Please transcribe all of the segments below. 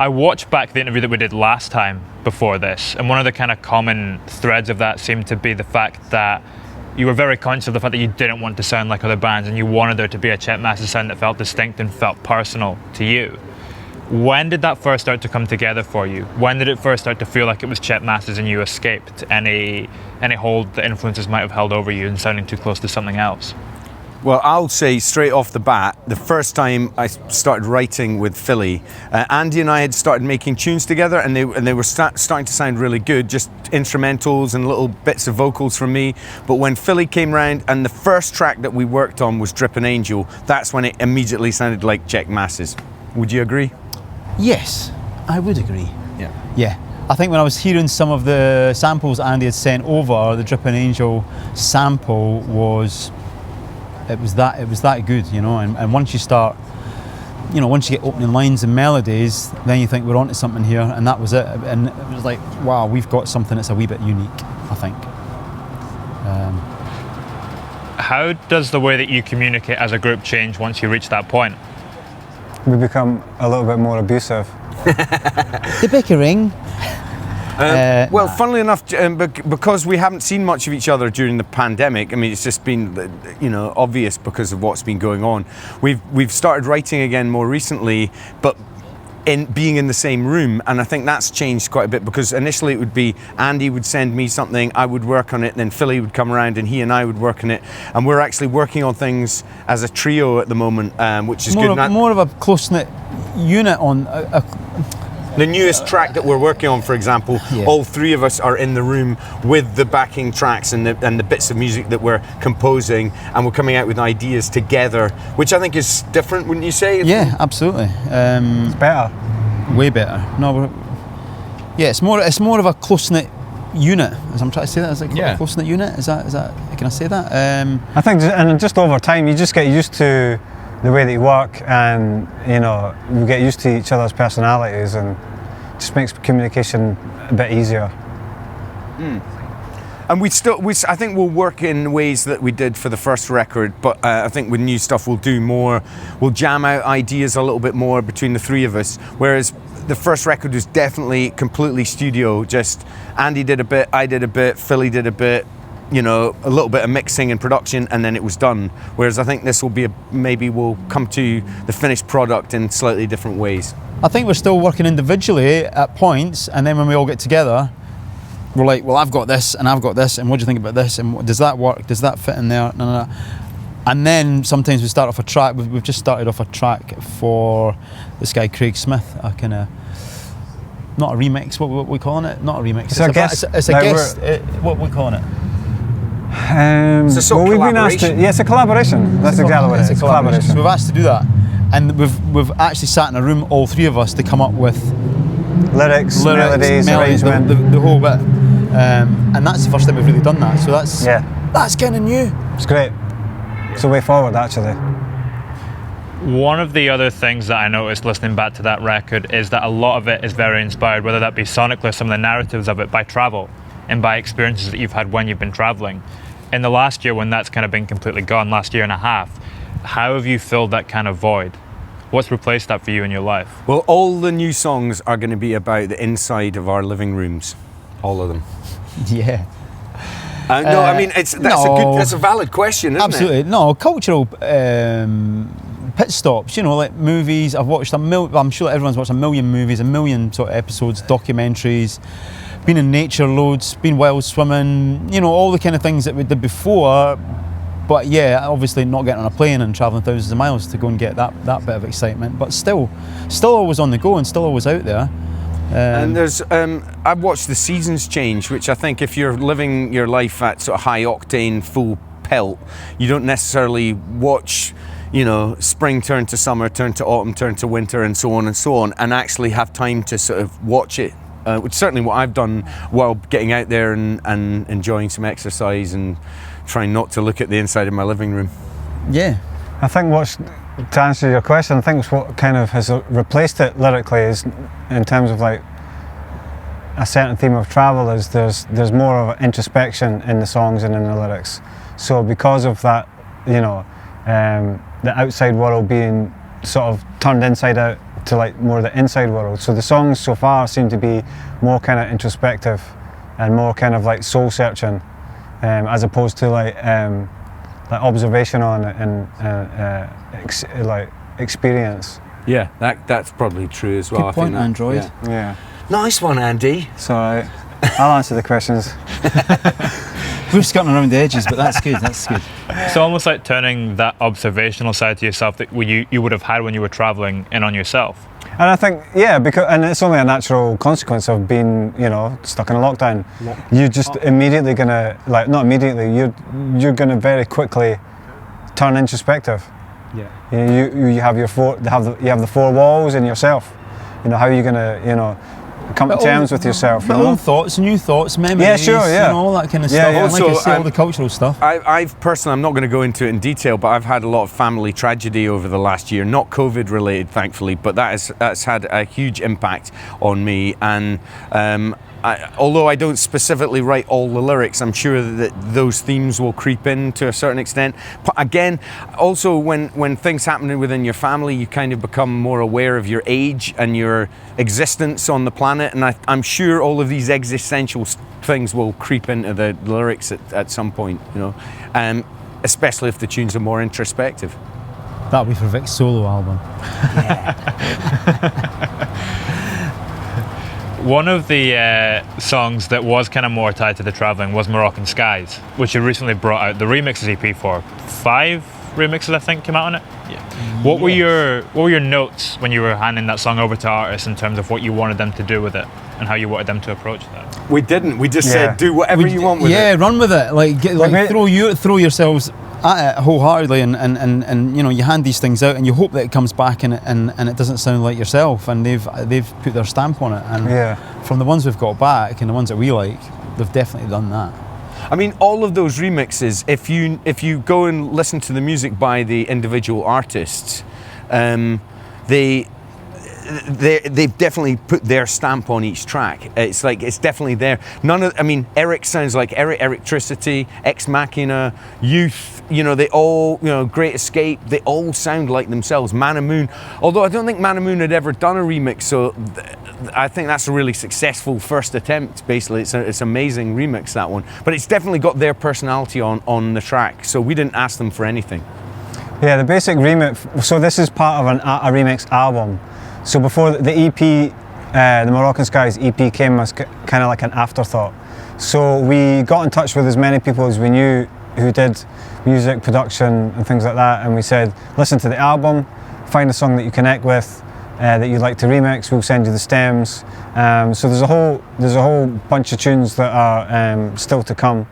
I watched back the interview that we did last time before this, and one of the kind of common threads of that seemed to be the fact that you were very conscious of the fact that you didn't want to sound like other bands, and you wanted there to be a Chet Masters sound that felt distinct and felt personal to you. When did that first start to come together for you? When did it first start to feel like it was Chet Masters and you escaped any hold that influences might have held over you and sounding too close to something else? Well, I'll say straight off the bat, the first time I started writing with Philly, Andy and I had started making tunes together, and they were starting to sound really good, just instrumentals and little bits of vocals from me. But when Philly came round, and the first track that we worked on was Drippin' Angel, that's when it immediately sounded like Chet Masters. Would you agree? Yes, I would agree. Yeah. I think when I was hearing some of the samples Andy had sent over, the Drippin' Angel sample was that good, you know. And once you start, you know, once you get opening lines and melodies, then you think we're onto something here, and that was it. And it was like, wow, we've got something that's a wee bit unique, I think. How does the way that you communicate as a group change once you reach that point? We become a little bit more abusive. The bickering. Well, funnily enough, because we haven't seen much of each other during the pandemic, I mean, it's just been, you know, obvious because of what's been going on. We've started writing again more recently, but being in the same room, and I think that's changed quite a bit, because initially it would be Andy would send me something, I would work on it, and then Philly would come around and he and I would work on it, and we're actually working on things as a trio at the moment, which is good. More of a close-knit unit on the newest track that we're working on, for example, all three of us are in the room with the backing tracks and the bits of music that we're composing, and we're coming out with ideas together, which I think is different, wouldn't you say? Yeah, absolutely. It's better. Way better. No, it's more of a close-knit unit. As I'm trying to say that, is it a close-knit unit? Is that? Can I say that? I think, and just over time, you just get used to the way that you work, and you know, you get used to each other's personalities, and just makes communication a bit easier. And I think we'll work in ways that we did for the first record, but I think with new stuff we'll do more. We'll jam out ideas a little bit more between the three of us, whereas the first record was definitely completely studio. Just Andy did a bit, I did a bit, Philly did a bit, you know, a little bit of mixing and production, and then it was done. Whereas I think this will be maybe we'll come to the finished product in slightly different ways. I think we're still working individually at points, and then when we all get together, we're like, well, I've got this, and I've got this, and what do you think about this, and does that work? Does that fit in there? No. And then sometimes we start off a track. We've just started off a track for this guy Craig Smith, a kind of, not a remix. What are we calling it? Not a remix. It's a guest. It's a guest. What are we calling it? It's a sort of collaboration. It's a collaboration. That's exactly what it is. It's a collaboration. So we've asked to do that, and we've actually sat in a room, all three of us, to come up with lyrics, melodies, arrangement, the whole bit. And that's the first time we've really done that. So that's kind of new. It's great. It's a way forward, actually. One of the other things that I noticed listening back to that record is that a lot of it is very inspired, whether that be sonically or some of the narratives of it, by travel and by experiences that you've had when you've been traveling. In the last year, when that's kind of been completely gone, last year and a half, how have you filled that kind of void? What's replaced that for you in your life? Well, all the new songs are going to be about the inside of our living rooms. All of them. Yeah. No, I mean, that's a valid question, isn't absolutely. it? No, cultural pit stops, you know, like movies. I've watched I'm sure everyone's watched a million movies, a million sort of episodes, documentaries, been in nature loads, been wild swimming, you know, all the kind of things that we did before. But yeah, obviously not getting on a plane and travelling thousands of miles to go and get that bit of excitement, but still always on the go and still always out there. And there's, I've watched the seasons change, which I think if you're living your life at sort of high octane, full pelt, you don't necessarily watch, you know, spring turn to summer, turn to autumn, turn to winter, and so on, and actually have time to sort of watch it. Which is certainly what I've done while getting out there and enjoying some exercise and trying not to look at the inside of my living room. Yeah. I think to answer your question, I think what kind of has replaced it lyrically is, in terms of like a certain theme of travel, is there's more of an introspection in the songs and in the lyrics. So because of that, you know, the outside world being sort of turned inside out to like more the inside world. So the songs so far seem to be more kind of introspective and more kind of like soul searching, as opposed to like observational and like experience. Yeah, that's probably true as well. Good point, Android. Yeah. Nice one, Andy. So I'll answer the questions. We're skirting around the edges, but that's good. That's good. So almost like turning that observational side to yourself that you would have had when you were traveling in on yourself. And I think, and it's only a natural consequence of being, stuck in a lockdown. You're just immediately gonna, like, not immediately, you're gonna very quickly turn introspective. Yeah. You have the four walls in yourself. How are you gonna, come to terms with yourself? But own thoughts, new thoughts, memories, all that kind of stuff. Yeah. Also, like I say, all the cultural stuff. I've personally, I'm not going to go into it in detail, but I've had a lot of family tragedy over the last year, not COVID related, thankfully, but that's had a huge impact on me. And although I don't specifically write all the lyrics, I'm sure that those themes will creep in to a certain extent. But again, also when things happen within your family, you kind of become more aware of your age and your existence on the planet. And I'm sure all of these existential things will creep into the lyrics at some point, especially if the tunes are more introspective. That'll be for Vic's solo album. One of the songs that was kind of more tied to the travelling was Moroccan Skies, which you recently brought out the remixes EP for. 5 remixes, I think, came out on it. Yeah. What were your notes when you were handing that song over to artists in terms of what you wanted them to do with it and how you wanted them to approach that? We didn't. We just said do whatever you want with it. Yeah, run with it. Like throw yourselves at it wholeheartedly, and you hand these things out and you hope that it comes back and it doesn't sound like yourself, and they've put their stamp on it. And from the ones we've got back and the ones that we like, they've definitely done that. I mean, all of those remixes, if you go and listen to the music by the individual artists, they've definitely put their stamp on each track. It's definitely there. Eric sounds like Electricity, Ex Machina, Youth, they all, Great Escape, they all sound like themselves. Man and Moon, although I don't think Man and Moon had ever done a remix, so I think that's a really successful first attempt, basically. It's an amazing remix, that one. But it's definitely got their personality on the track, so we didn't ask them for anything. Yeah, the Basic Remit, so this is part of a remix album. So before the EP, the Moroccan Skies EP came as kind of like an afterthought. So we got in touch with as many people as we knew who did music production and things like that, and we said, listen to the album, find a song that you connect with, that you'd like to remix, we'll send you the stems. So there's a whole bunch of tunes that are still to come,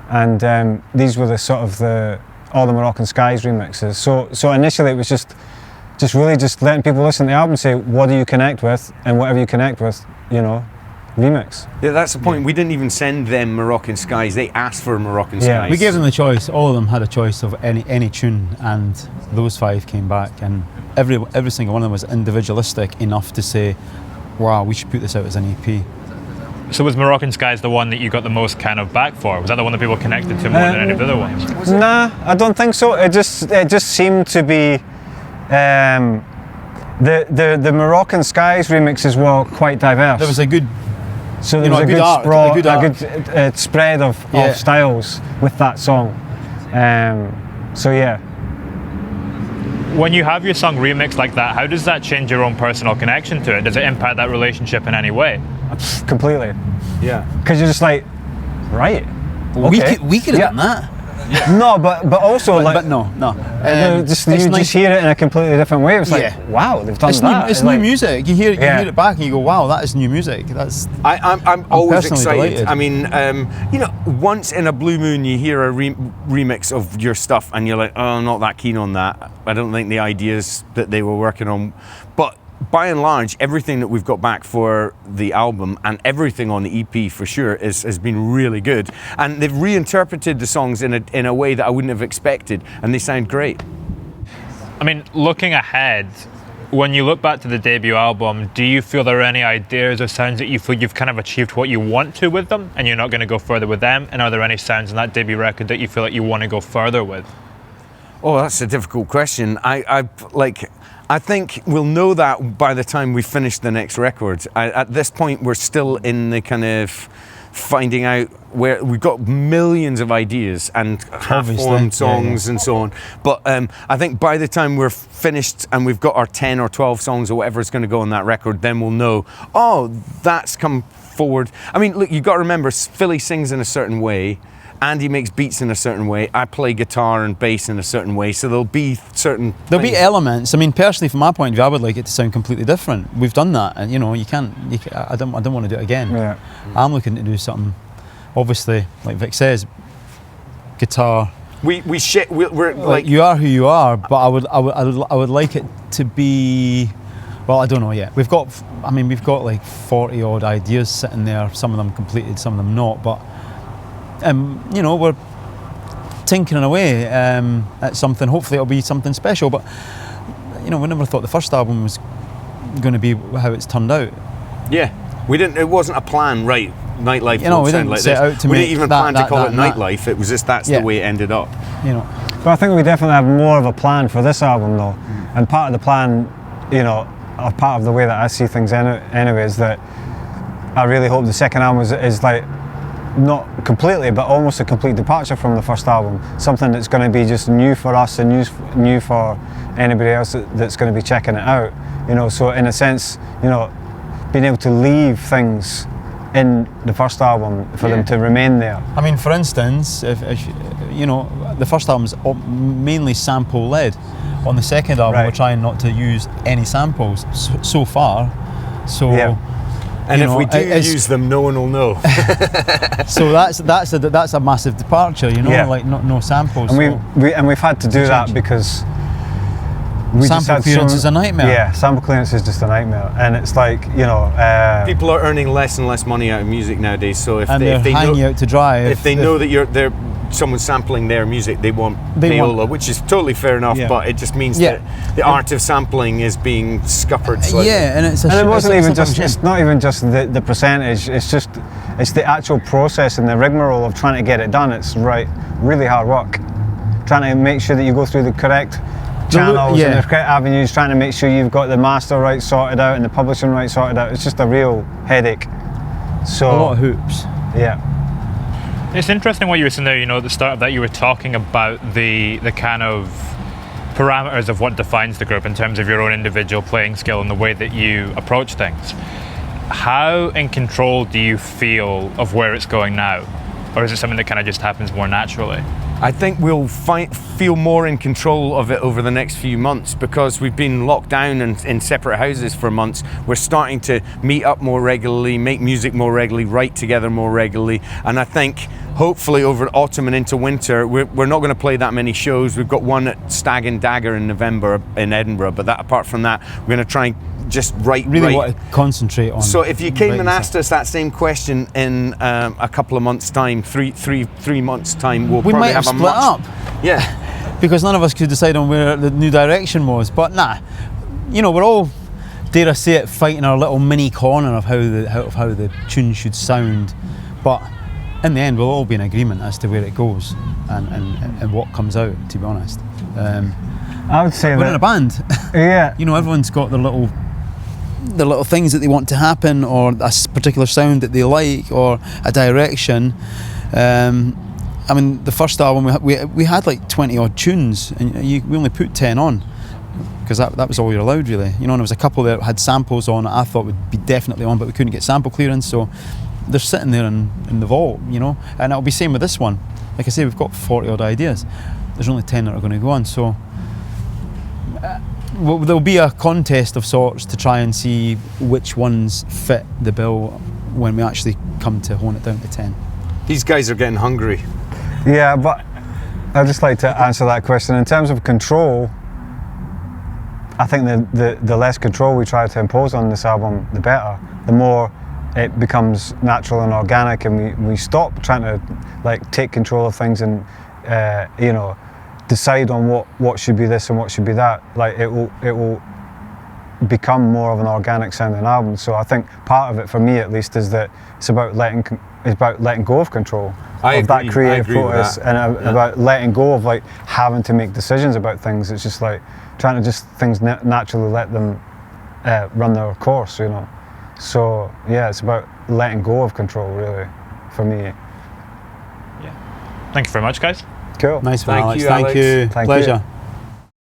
and these were all the Moroccan Skies remixes. So initially it was just really letting people listen to the album and say, what do you connect with, and whatever you connect with, remix. Yeah, that's the point. We didn't even send them Moroccan Skies. They asked for Moroccan Skies. We gave them the choice. All of them had a choice of any tune, and those 5 came back, and every single one of them was individualistic enough to say, wow, we should put this out as an EP. So was Moroccan Skies the one that you got the most kind of back for? Was that the one that people connected to more than any of the other ones? Nah, I don't think so. It just seemed to be the Moroccan Skies remixes were quite diverse. There was a good, so there was a good spread of styles with that song. So yeah. When you have your song remixed like that, how does that change your own personal connection to it? Does it impact that relationship in any way? Completely. Yeah. Because you're just like, right. Okay. We could have done that. Yeah. No, but also but no. You just hear it in a completely different way. It's like, wow, they've done that. It's new music. You hear it back and you go, wow, that is new music. I'm always excited. Delighted. I mean, once in a blue moon you hear a remix of your stuff and you're like, oh, I'm not that keen on that. I don't think the ideas that they were working on, but by and large, everything that we've got back for the album and everything on the EP for sure has been really good. And they've reinterpreted the songs in a way that I wouldn't have expected, and they sound great. I mean, looking ahead, when you look back to the debut album, do you feel there are any ideas or sounds that you feel you've kind of achieved what you want to with them and you're not going to go further with them? And are there any sounds in that debut record that you feel like you want to go further with? Oh, that's a difficult question. I think we'll know that by the time we finish the next record. At this point, we're still in the kind of finding out where we've got millions of ideas and half-formed songs and so on. But I think by the time we're finished and we've got our 10 or 12 songs or whatever is going to go on that record, then we'll know, oh, that's come forward. I mean, look, you've got to remember, Philly sings in a certain way. Andy makes beats in a certain way. I play guitar and bass in a certain way. So there'll be certain be elements. I mean, personally, from my point of view, I would like it to sound completely different. We've done that, and you know, you can't. I don't want to do it again. Yeah. I'm looking to do something. Obviously, like Vic says, guitar. We're like you are who you are, but I would like it to be. Well, I don't know yet. We've got like 40 odd ideas sitting there. Some of them completed, some of them not, but. You know, we're tinkering away at something. Hopefully it'll be something special, but you know, we never thought the first album was going to be how it's turned out. Yeah, we didn't. It wasn't a plan, right? Nightlife. You know, we didn't like set this. out to we make didn't even that, plan to call it that. Nightlife. It was just that's the way it ended up. You know, but I think we definitely have more of a plan for this album, though. And part of the plan, you know, or part of the way that I see things anyway, is that I really hope the second album is like. Not completely, but almost a complete departure from the first album. Something that's going to be just new for us and new for anybody else that's going to be checking it out. You know, so in a sense, you know, being able to leave things in the first album for them to remain there. I mean, for instance, if you know, the first album's mainly sample led. On the second album, we're trying not to use any samples so far. So. Yeah. And if we do use them, no one will know. So that's a massive departure, you know, like no samples. And we've had to do that because sample clearance is a nightmare. Yeah, sample clearance is just a nightmare, and it's like, you know, people are earning less and less money out of music nowadays. So if they hanging know, out to dry, if they know that someone's sampling their music, they want payola, which is totally fair enough. But it just means that the art of sampling is being scuppered slightly. Yeah, and it's it's not even just the percentage. It's the actual process and the rigmarole of trying to get it done. It's really hard work, trying to make sure that you go through the correct channels and the correct avenues, trying to make sure you've got the master right sorted out and the publishing right sorted out. It's just a real headache. So a lot of hoops. Yeah. It's interesting what you were saying there, you know, at the start of that you were talking about the kind of parameters of what defines the group in terms of your own individual playing skill and the way that you approach things. How in control do you feel of where it's going now? Or is it something that kind of just happens more naturally? I think we'll feel more in control of it over the next few months because we've been locked down in separate houses for months. We're starting to meet up more regularly, make music more regularly, write together more regularly, and I think hopefully over autumn and into winter we're not going to play that many shows. We've got one at Stag and Dagger in November in Edinburgh, but apart from that we're going to try and just write. Want to concentrate on. So if you came and asked us that same question in a couple of months' time, three months' time, we might have split up. Yeah, because none of us could decide on where the new direction was. But you know, we're all, dare I say it, fighting our little mini corner of how the tune should sound. But in the end, we'll all be in agreement as to where it goes and what comes out. To be honest, I would say we're in a band. Yeah, you know, everyone's got the little things that they want to happen, or a particular sound that they like, or a direction. I mean, the first album we had like 20 odd tunes, and we only put 10 on because that was all we were allowed, really. You know, and there was a couple that had samples on that I thought would be definitely on, but we couldn't get sample clearance, so they're sitting there in the vault, you know. And it'll be same with this one. Like I say, we've got 40 odd ideas. There's only 10 that are going to go on, so there'll be a contest of sorts to try and see which ones fit the bill when we actually come to hone it down to 10. These guys are getting hungry. Yeah, but I'd just like to answer that question. In terms of control, I think the less control we try to impose on this album, the better. The more it becomes natural and organic, and we stop trying to like take control of things and you know, decide on what should be this and what should be that. Like it will become more of an organic sounding album. So I think part of it, for me at least, is that it's about letting go of control of that creative process, and about letting go of like having to make decisions about things. It's just like trying to just things naturally let them run their course, you know. So yeah, it's about letting go of control, really, for me. Thank you very much, guys. Cool. Nice one, Thank Alex. you, Thank Alex. you. Thank Pleasure. you.